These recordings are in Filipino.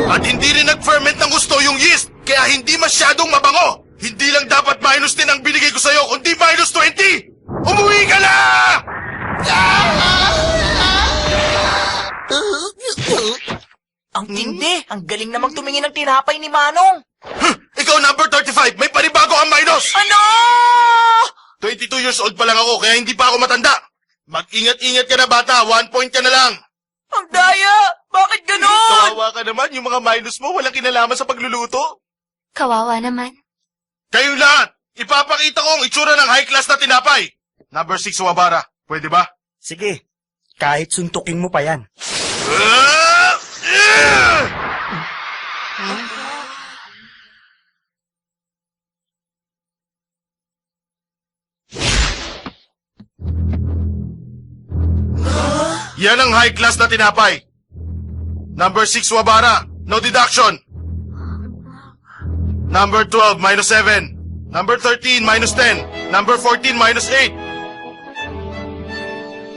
At hindi rin nag-ferment ng gusto yung yeast, kaya hindi masyadong mabango. Hindi lang dapat minus 10 ang binigay ko sa'yo, kundi minus 20! Umuwi ka na! Ang tindi! Ang galing namang tumingin ng tinapay ni Manong! Ikaw number 35, may panibago kang minus! Ano? 22 years old pa lang ako, kaya hindi pa ako matanda. Mag-ingat-ingat ka na bata, 1 point ka na lang. Ang daya! Bakit ganon? Kawawa ka naman, yung mga minus mo walang kinalaman sa pagluluto. Kawawa naman. Kayong lahat, ipapakita ko ang itsura ng high class na tinapay. Number 6, Wabara. Pwede ba? Sige, kahit suntukin mo pa yan. Yan ang high class na tinapay. Number 6, Wabara. No deduction. Number 12, minus 7. Number 13, minus 10. Number 14, minus 8.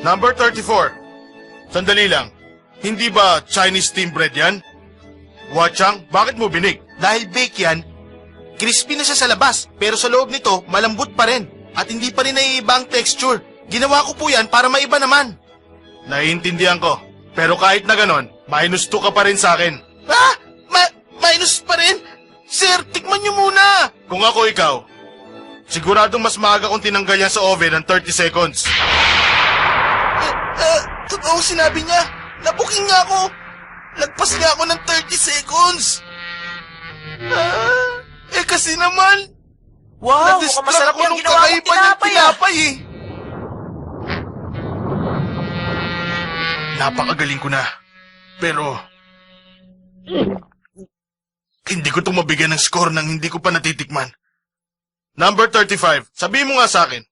Number 34. Sandali lang. Hindi ba Chinese steam bread yan? Wachang, bakit mo binig? Dahil bake yan, crispy na siya sa labas, pero sa loob nito, malambot pa rin. At hindi pa rin naiiba ang texture. Ginawa ko po yan para maiba naman. Naiintindihan ko. Pero kahit na ganon, minus 2 ka pa rin sa akin. Ah! Minus pa rin? Sir, tikman niyo muna! Kung ako ikaw, siguradong mas maaga kong tinanggal yan sa oven ng 30 seconds. Totoo sinabi niya. Nabuking nga ako. Lagpas nga ako ng 30 seconds. Kasi naman, Wow, mukhang na-distract masarap ko yung nung ginawa mong kakaiba ng tinapay ah! tinapay eh. Napakagaling ko na. Pero, hindi ko itong mabigyan ng score nang hindi ko pa natitikman. Number 35, sabihin mo nga sa akin,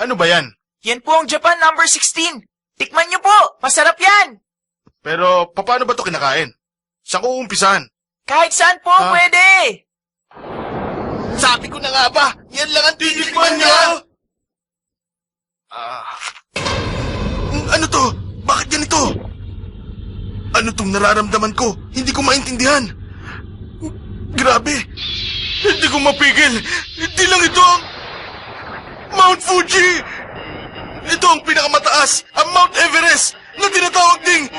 ano ba yan? Yan po ang Japan number 16. Tikman niyo po! Masarap yan! Pero, paano ba ito kinakain? Saan ko uumpisahan? Kahit saan po Ah. pwede! Sabi ko na nga ba, yan lang ang titikman niya. Ano to? Bakit ganito? Ano tong nararamdaman ko? Hindi ko maintindihan. Grabe. Hindi ko mapigil. Hindi lang ito ang Mount Fuji. Ito ang pinakamataas, ang Mount Everest, na tinatawag ding